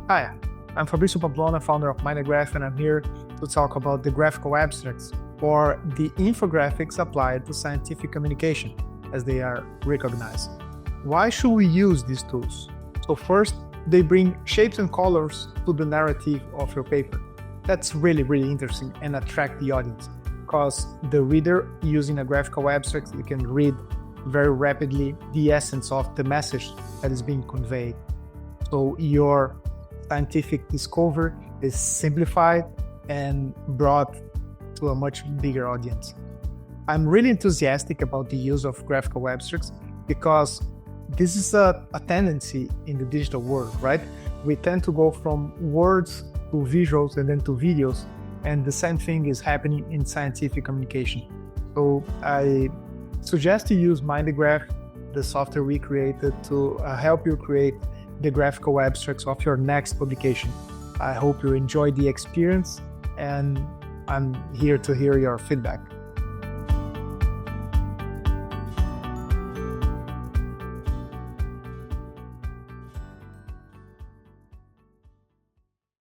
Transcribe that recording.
Hi, I'm Fabrizio Pamplona, founder of MindTheGraph, and I'm here to talk about the graphical abstracts, or the infographics applied to scientific communication, as they are recognized. Why should we use these tools? So first, they bring shapes and colors to the narrative of your paper. That's really interesting and attract the audience, because the reader using a graphical abstract, you can read very rapidly the essence of the message that is being conveyed. So your scientific discovery is simplified and brought to a much bigger audience. I'm really enthusiastic about the use of graphical abstracts because this is a tendency in the digital world, right? We tend to go from words to visuals and then to videos, and the same thing is happening in scientific communication. So I suggest you use MindTheGraph, the software we created to help you create the graphical abstracts of your next publication. I hope you enjoy the experience, and I'm here to hear your feedback.